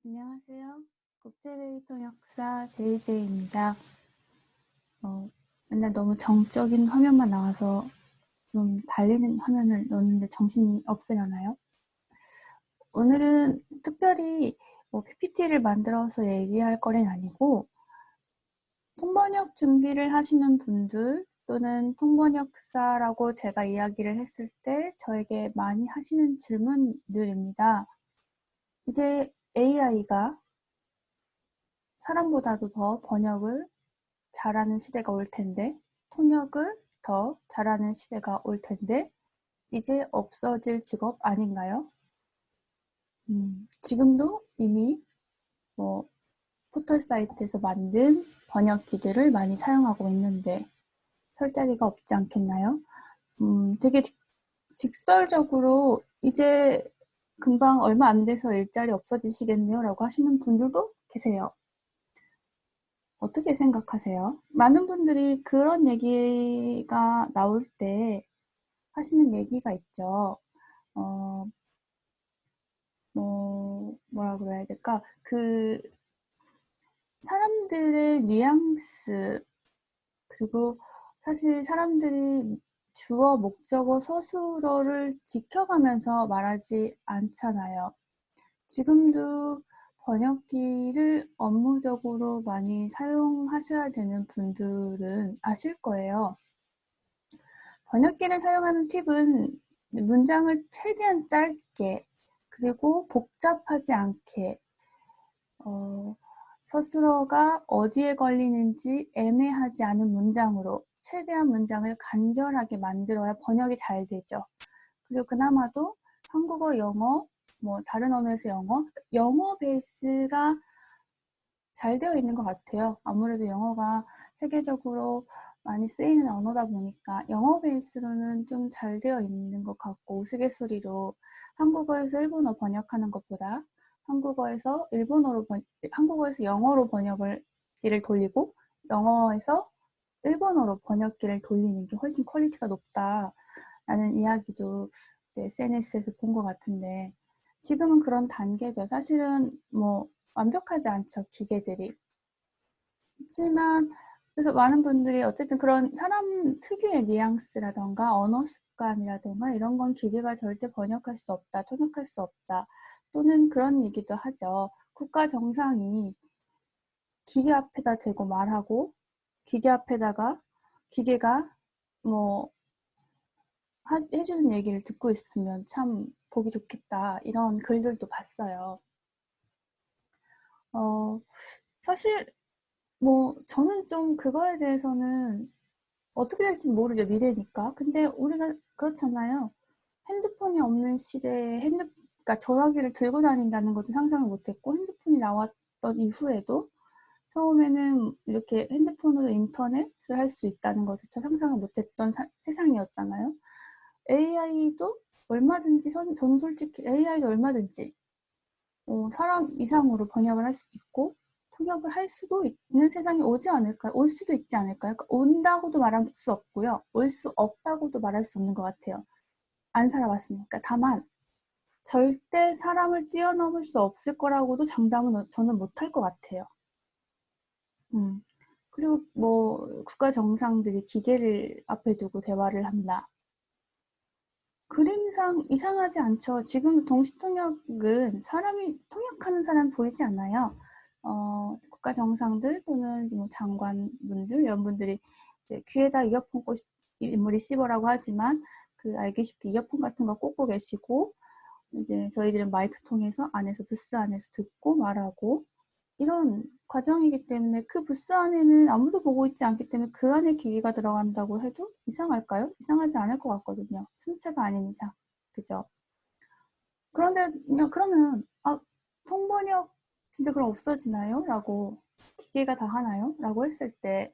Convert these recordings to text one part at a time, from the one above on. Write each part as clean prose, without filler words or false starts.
안녕하세요. 국제회의 통역사 JJ입니다. 맨날 너무 정적인 화면만 나와서 좀 달리는 화면을 넣는데 정신이 없으려나요? 오늘은 특별히 PPT를 만들어서 얘기할 거는 아니고 통번역 준비를 하시는 분들 또는 통번역사라고 제가 이야기를 했을 때 저에게 많이 하시는 질문들입니다. 이제 AI가 사람보다도 더 번역을 잘하는 시대가 올 텐데, 통역을 더 잘하는 시대가 올 텐데, 이제 없어질 직업 아닌가요? 지금도 이미 포털 사이트에서 만든 번역기들을 많이 사용하고 있는데 설 자리가 없지 않겠나요? 되게 직설적으로 이제 금방 얼마 안 돼서 일자리 없어지시겠네요 라고 하시는 분들도 계세요. 어떻게 생각하세요? 많은 분들이 그런 얘기가 나올 때 하시는 얘기가 있죠. 뭐라 그래야 될까? 사람들의 뉘앙스, 그리고 사실 사람들이 주어, 목적어, 서술어를 지켜가면서 말하지 않잖아요. 지금도 번역기를 업무적으로 많이 사용하셔야 되는 분들은 아실 거예요. 번역기를 사용하는 팁은 문장을 최대한 짧게 그리고 복잡하지 않게 서술어가 어디에 걸리는지 애매하지 않은 문장으로 최대한 문장을 간결하게 만들어야 번역이 잘 되죠. 그리고 그나마도 한국어, 영어, 다른 언어에서 영어 베이스가 잘 되어 있는 것 같아요. 아무래도 영어가 세계적으로 많이 쓰이는 언어다 보니까 영어 베이스로는 좀 잘 되어 있는 것 같고, 우스갯소리로 한국어에서 일본어 번역하는 것보다 한국어에서 영어로 번역기를 돌리고 영어에서 일본어로 번역기를 돌리는 게 훨씬 퀄리티가 높다라는 이야기도 SNS에서 본 것 같은데, 지금은 그런 단계죠. 사실은 완벽하지 않죠, 기계들이. 그렇지만 그래서 많은 분들이 어쨌든 그런 사람 특유의 뉘앙스라던가 언어 습관이라던가 이런 건 기계가 절대 번역할 수 없다, 통역할 수 없다, 또는 그런 얘기도 하죠. 국가 정상이 기계 앞에다 대고 말하고 기계 앞에다가 기계가 해주는 얘기를 듣고 있으면 참 보기 좋겠다, 이런 글들도 봤어요. 사실 저는 좀 그거에 대해서는 어떻게 될지 모르죠, 미래니까. 근데 우리가 그렇잖아요. 핸드폰이 없는 시대에 그러니까 전화기를 들고 다닌다는 것도 상상을 못했고, 핸드폰이 나왔던 이후에도 처음에는 이렇게 핸드폰으로 인터넷을 할 수 있다는 것조차 상상을 못했던 세상이었잖아요. AI도 얼마든지, 저는 솔직히 AI도 얼마든지 사람 이상으로 번역을 할 수도 있고 통역을 할 수도 있는 세상이 오지 않을까요? 올 수도 있지 않을까요? 그러니까 온다고도 말할 수 없고요. 올 수 없다고도 말할 수 없는 것 같아요. 안 살아봤으니까. 다만 절대 사람을 뛰어넘을 수 없을 거라고도 장담은 저는 못할 것 같아요. 그리고 국가 정상들이 기계를 앞에 두고 대화를 한다. 그림상 이상하지 않죠. 지금 동시통역은 사람이 통역하는 사람 보이지 않나요? 국가 정상들 또는 장관분들 이런 분들이 이제 귀에다 이어폰 리시버라고 하지만 알기 쉽게 이어폰 같은 거 꽂고 계시고, 이제 저희들은 마이크 통해서 부스 안에서 듣고 말하고 이런 과정이기 때문에 그 부스 안에는 아무도 보고 있지 않기 때문에 그 안에 기계가 들어간다고 해도 이상할까요? 이상하지 않을 것 같거든요. 순체가 아닌 이상. 그죠? 그런데 그러면 통번역 진짜 그럼 없어지나요? 라고, 기계가 다 하나요? 라고 했을 때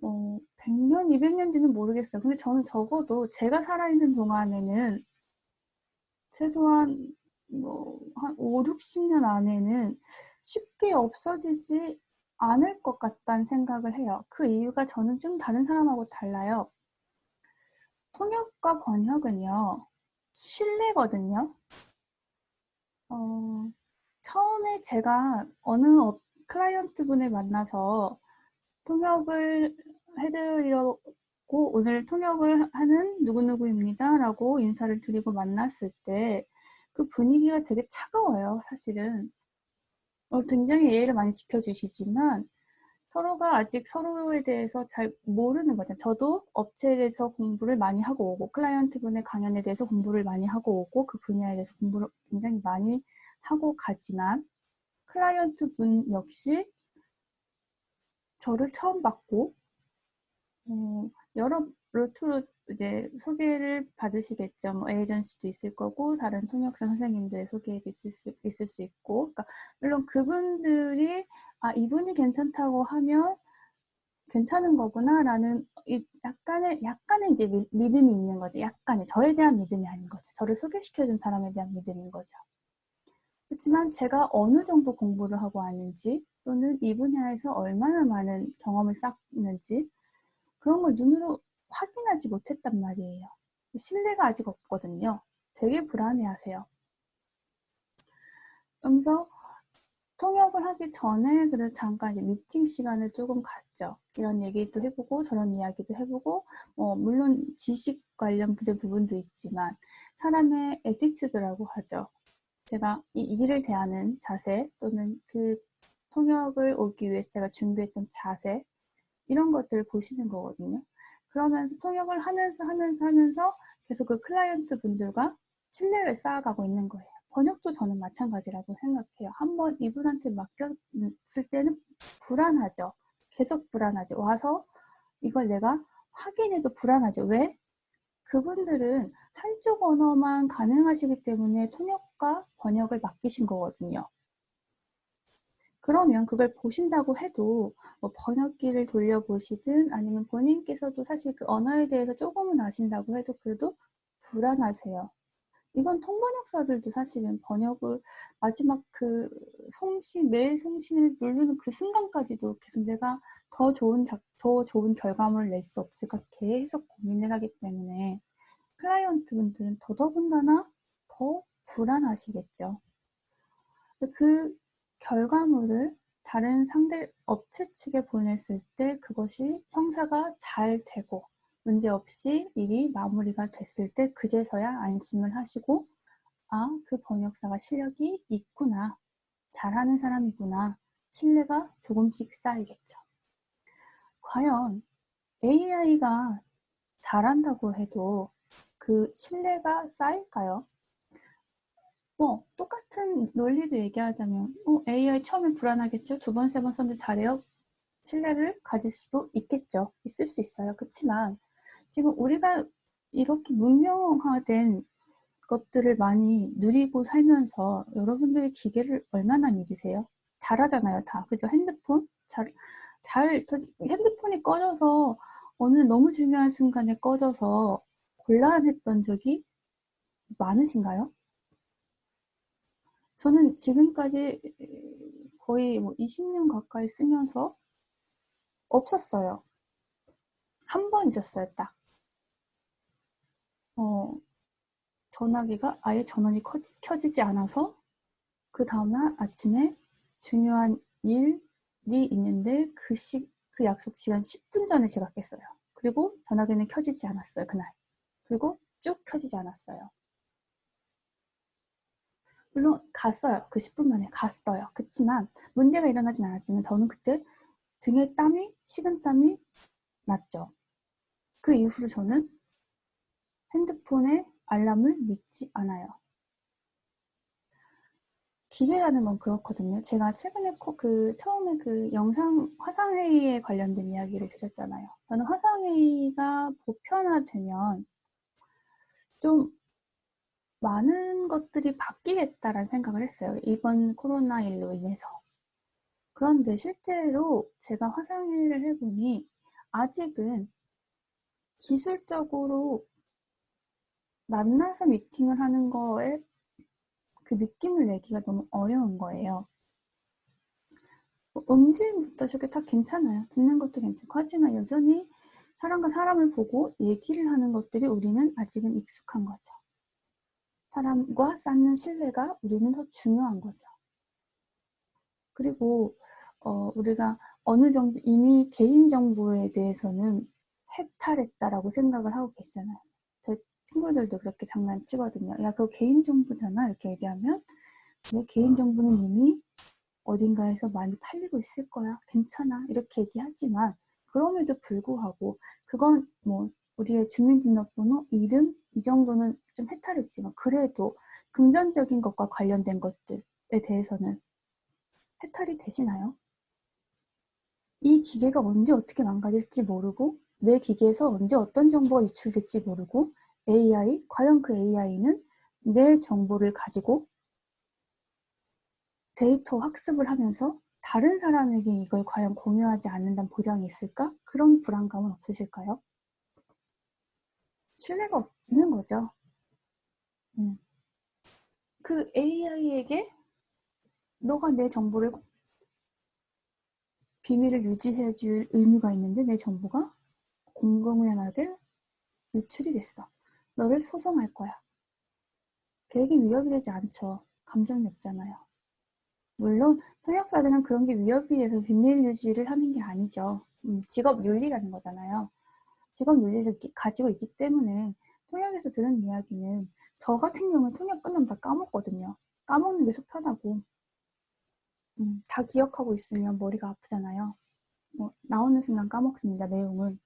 100년, 200년 뒤는 모르겠어요. 근데 저는 적어도 제가 살아있는 동안에는 최소한 한 5, 60년 안에는 쉽게 없어지지 않을 것 같다는 생각을 해요. 그 이유가 저는 좀 다른 사람하고 달라요. 통역과 번역은요, 신뢰거든요. 처음에 제가 어느 클라이언트 분을 만나서 통역을 해드리려고 오늘 통역을 하는 누구누구입니다 라고 인사를 드리고 만났을 때 그 분위기가 되게 차가워요. 사실은 굉장히 예의를 많이 지켜주시지만 서로가 아직 서로에 대해서 잘 모르는 거죠. 저도 업체에 대해서 공부를 많이 하고 오고 클라이언트 분의 강연에 대해서 공부를 많이 하고 오고 그 분야에 대해서 공부를 굉장히 많이 하고 가지만 클라이언트 분 역시 저를 처음 봤고 여러 루트로 이제 소개를 받으시겠죠. 뭐 에이전시도 있을 거고 다른 통역사 선생님들의 소개도 있을 수 있고, 그러니까 물론 그분들이 이분이 괜찮다고 하면 괜찮은 거구나라는 약간의 이제 믿음이 있는 거죠. 약간의 저에 대한 믿음이 아닌 거죠. 저를 소개시켜준 사람에 대한 믿음인 거죠. 그렇지만 제가 어느 정도 공부를 하고 왔는지 또는 이 분야에서 얼마나 많은 경험을 쌓는지 그런 걸 눈으로 확인하지 못했단 말이에요. 신뢰가 아직 없거든요. 되게 불안해하세요. 그러면서 통역을 하기 전에 그래서 잠깐 이제 미팅 시간을 조금 갖죠. 이런 얘기도 해보고 저런 이야기도 해보고 물론 지식 관련된 부분도 있지만 사람의 애티튜드라고 하죠. 제가 이 일을 대하는 자세 또는 그 통역을 오기 위해서 제가 준비했던 자세 이런 것들을 보시는 거거든요. 그러면서 통역을 하면서 계속 그 클라이언트 분들과 신뢰를 쌓아가고 있는 거예요. 번역도 저는 마찬가지라고 생각해요. 한번 이분한테 맡겼을 때는 불안하죠. 계속 불안하죠. 와서 이걸 내가 확인해도 불안하죠. 왜? 그분들은 한쪽 언어만 가능하시기 때문에 통역과 번역을 맡기신 거거든요. 그러면 그걸 보신다고 해도 뭐 번역기를 돌려보시든 아니면 본인께서도 사실 그 언어에 대해서 조금은 아신다고 해도 그래도 불안하세요. 이건 통번역사들도 사실은 번역을 마지막 그 매일 송신을 누르는 그 순간까지도 계속 내가 더 좋은 결과물을 낼 수 없을까 계속 고민을 하기 때문에 클라이언트 분들은 더더군다나 더 불안하시겠죠. 그 결과물을 다른 상대 업체 측에 보냈을 때 그것이 성사가 잘 되고 문제없이 일이 마무리가 됐을 때 그제서야 안심을 하시고 그 번역사가 실력이 있구나. 잘하는 사람이구나. 신뢰가 조금씩 쌓이겠죠. 과연 AI가 잘한다고 해도 그 신뢰가 쌓일까요? 똑같은 논리도 얘기하자면 AI 처음에 불안하겠죠. 두 번, 세 번 썼는데 잘해요. 신뢰를 가질 수도 있겠죠. 있을 수 있어요. 그렇지만 지금 우리가 이렇게 문명화된 것들을 많이 누리고 살면서 여러분들이 기계를 얼마나 믿으세요? 잘하잖아요, 다. 그죠? 핸드폰? 핸드폰이 꺼져서 어느 너무 중요한 순간에 꺼져서 곤란했던 적이 많으신가요? 저는 지금까지 거의 20년 가까이 쓰면서 없었어요. 한 번 있었어요, 딱. 전화기가 아예 전원이 켜지지 않아서 그 다음날 아침에 중요한 일이 있는데 그 약속 시간 10분 전에 제가 깼어요. 그리고 전화기는 켜지지 않았어요, 그날. 그리고 쭉 켜지지 않았어요. 물론 갔어요. 그 10분 만에 갔어요. 그치만 문제가 일어나진 않았지만 저는 그때 등에 식은땀이 났죠. 그 이후로 저는 핸드폰에 알람을 믿지 않아요. 기계라는 건 그렇거든요. 제가 최근에 처음에 그 영상 화상회의에 관련된 이야기를 드렸잖아요. 저는 화상회의가 보편화되면 좀 많은 것들이 바뀌겠다라는 생각을 했어요. 이번 코로나19로 인해서. 그런데 실제로 제가 화상회의를 해보니 아직은 기술적으로 만나서 미팅을 하는 거에 그 느낌을 내기가 너무 어려운 거예요. 음질부터 저게 다 괜찮아요. 듣는 것도 괜찮고 하지만 여전히 사람과 사람을 보고 얘기를 하는 것들이 우리는 아직은 익숙한 거죠. 사람과 쌓는 신뢰가 우리는 더 중요한 거죠. 그리고 우리가 어느 정도 이미 개인정보에 대해서는 해탈했다라고 생각을 하고 계시잖아요. 제 친구들도 그렇게 장난치거든요. 야, 그거 개인정보잖아. 이렇게 얘기하면 내 개인정보는 이미 어딘가에서 많이 팔리고 있을 거야. 괜찮아. 이렇게 얘기하지만 그럼에도 불구하고 그건 뭐 우리의 주민등록번호, 이름 이 정도는 좀 해탈했지만 그래도 금전적인 것과 관련된 것들에 대해서는 해탈이 되시나요? 이 기계가 언제 어떻게 망가질지 모르고 내 기계에서 언제 어떤 정보가 유출될지 모르고 AI, 과연 그 AI는 내 정보를 가지고 데이터 학습을 하면서 다른 사람에게 이걸 과연 공유하지 않는다는 보장이 있을까? 그런 불안감은 없으실까요? 신뢰가 없는 거죠. 그 AI에게 너가 내 정보를 비밀을 유지해 줄 의무가 있는데 내 정보가 공공연하게 유출이 됐어. 너를 소송할 거야. 계획이 위협이 되지 않죠. 감정이 없잖아요. 물론 통역사들은 그런 게 위협이 돼서 비밀 유지를 하는 게 아니죠. 직업 윤리라는 거잖아요. 직업 윤리를 가지고 있기 때문에 통역에서 들은 이야기는 저 같은 경우는 통역 끝나면 다 까먹거든요. 까먹는 게 속 편하고 다 기억하고 있으면 머리가 아프잖아요. 나오는 순간 까먹습니다. 내용은.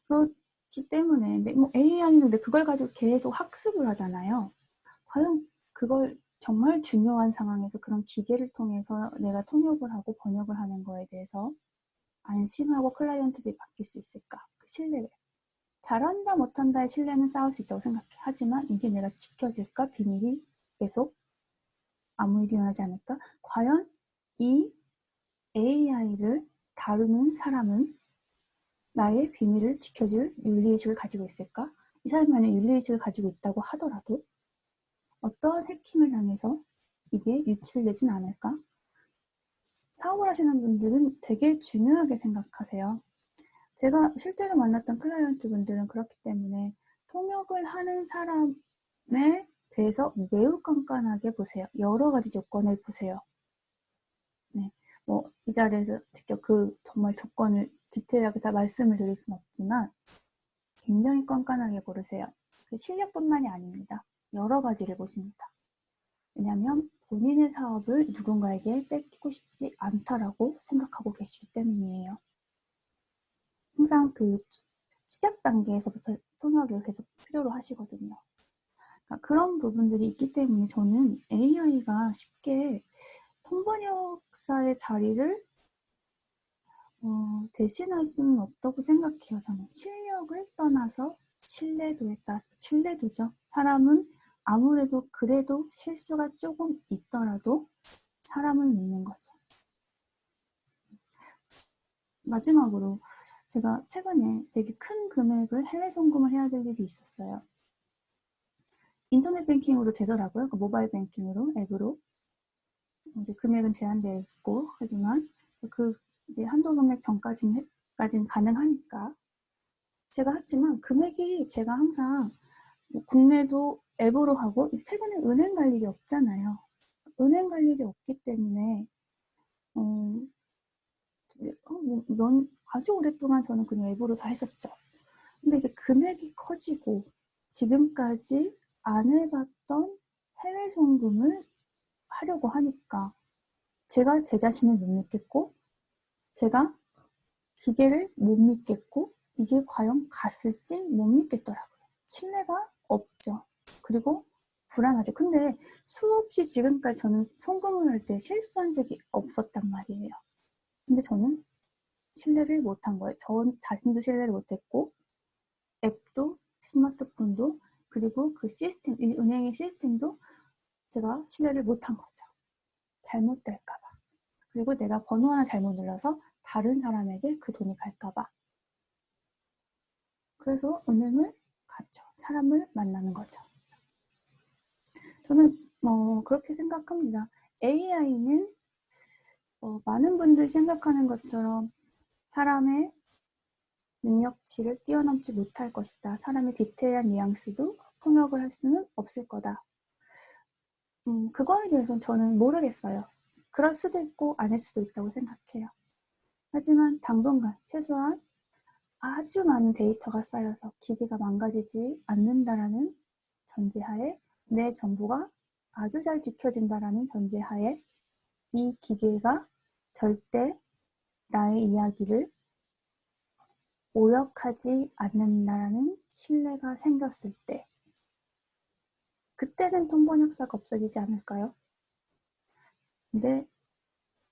그렇기 때문에 뭐 AI는 그걸 가지고 계속 학습을 하잖아요. 과연 그걸 정말 중요한 상황에서 그런 기계를 통해서 내가 통역을 하고 번역을 하는 거에 대해서 안심하고 클라이언트들이 바뀔 수 있을까? 그 신뢰를. 잘한다 못한다의 신뢰는 쌓을 수 있다고 생각해. 하지만 이게 내가 지켜질까? 비밀이 계속 아무 일이 일어나지 않을까? 과연 이 AI를 다루는 사람은 나의 비밀을 지켜줄 윤리의식을 가지고 있을까? 이 사람이 만약 윤리의식을 가지고 있다고 하더라도 어떤 해킹을 당해서 이게 유출되진 않을까? 사업을 하시는 분들은 되게 중요하게 생각하세요. 제가 실제로 만났던 클라이언트 분들은 그렇기 때문에 통역을 하는 사람에 대해서 매우 깐깐하게 보세요. 여러 가지 조건을 보세요. 네, 이 자리에서 직접 그 정말 조건을 디테일하게 다 말씀을 드릴 수는 없지만 굉장히 깐깐하게 고르세요. 그 실력뿐만이 아닙니다. 여러 가지를 보십니다. 왜냐하면 본인의 사업을 누군가에게 뺏기고 싶지 않다라고 생각하고 계시기 때문이에요. 항상 그 시작 단계에서부터 통역을 계속 필요로 하시거든요. 그러니까 그런 부분들이 있기 때문에 저는 AI가 쉽게 통번역사의 자리를 대신할 수는 없다고 생각해요. 저는 실력을 떠나서 신뢰도죠. 사람은 아무래도 그래도 실수가 조금 있더라도 사람을 믿는 거죠. 마지막으로 제가 최근에 되게 큰 금액을 해외 송금을 해야 될 일이 있었어요. 인터넷 뱅킹으로 되더라고요. 그 모바일 뱅킹으로, 앱으로. 이제 금액은 제한되어 있고, 하지만 그 이제 한도 금액 전까지는 가능하니까. 제가 했지만 금액이 제가 항상 국내도 앱으로 하고, 최근에 은행 갈 일이 없잖아요. 은행 갈 일이 없기 때문에, 아주 오랫동안 저는 그냥 앱으로 다 했었죠. 근데 이게 금액이 커지고, 지금까지 안 해봤던 해외 송금을 하려고 하니까 제가 제 자신을 못 믿겠고 제가 기계를 못 믿겠고 이게 과연 갔을지 못 믿겠더라고요. 신뢰가 없죠. 그리고 불안하죠. 근데 수없이 지금까지 저는 송금을 할 때 실수한 적이 없었단 말이에요. 근데 저는 신뢰를 못한 거예요. 저 자신도 신뢰를 못했고 앱도 스마트폰도 그리고 그 시스템, 이 은행의 시스템도 제가 신뢰를 못한 거죠. 잘못될까봐. 그리고 내가 번호 하나 잘못 눌러서 다른 사람에게 그 돈이 갈까봐. 그래서 은행을 갔죠. 사람을 만나는 거죠. 저는 그렇게 생각합니다. AI는 많은 분들이 생각하는 것처럼 사람의 능력치를 뛰어넘지 못할 것이다. 사람의 디테일한 뉘앙스도 통역을 할 수는 없을 거다. 그거에 대해서는 저는 모르겠어요. 그럴 수도 있고 아닐 수도 있다고 생각해요. 하지만 당분간 최소한 아주 많은 데이터가 쌓여서 기계가 망가지지 않는다라는 전제하에 내 정보가 아주 잘 지켜진다라는 전제하에 이 기계가 절대 나의 이야기를 오역하지 않는다라는 신뢰가 생겼을 때 그때는 통번역사가 없어지지 않을까요? 근데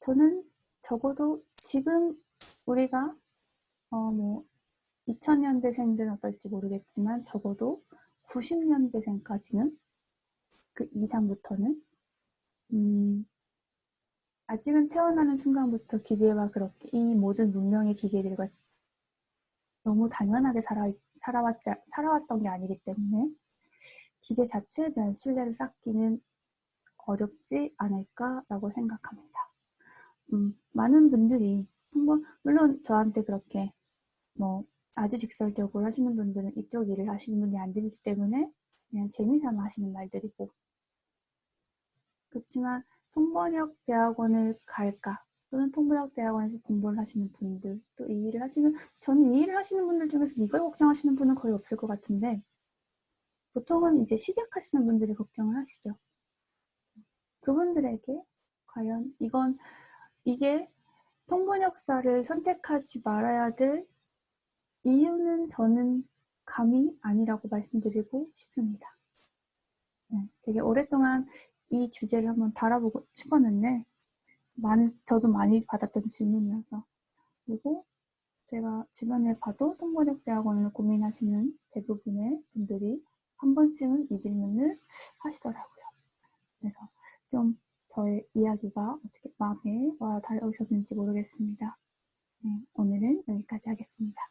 저는 적어도 지금 우리가 2000년대생들은 어떨지 모르겠지만 적어도 90년대생까지는 그 이상부터는 아직은 태어나는 순간부터 기계와 그렇게 이 모든 문명의 기계들과 너무 당연하게 살아왔던 게 아니기 때문에 기계 자체에 대한 신뢰를 쌓기는 어렵지 않을까라고 생각합니다. 많은 분들이 물론 저한테 그렇게 아주 직설적으로 하시는 분들은 이쪽 일을 하시는 분이 안 되기 때문에 그냥 재미삼아 하시는 말들이고, 그렇지만 통번역 대학원을 갈까 또는 통번역 대학원에서 공부를 하시는 분들, 또 이 일을 하시는, 저는 이 일을 하시는 분들 중에서 이걸 걱정하시는 분은 거의 없을 것 같은데 보통은 이제 시작하시는 분들이 걱정을 하시죠. 그분들에게 과연 이게 통번역사를 선택하지 말아야 될 이유는 저는 감히 아니라고 말씀드리고 싶습니다. 되게 오랫동안 이 주제를 한번 다뤄보고 싶었는데 저도 많이 받았던 질문이어서, 그리고 제가 주변에 봐도 통번역 대학원을 고민하시는 대부분의 분들이 한 번쯤은 이 질문을 하시더라고요. 그래서 좀 저의 이야기가 어떻게 마음에 와 닿으셨는지 모르겠습니다. 오늘은 여기까지 하겠습니다.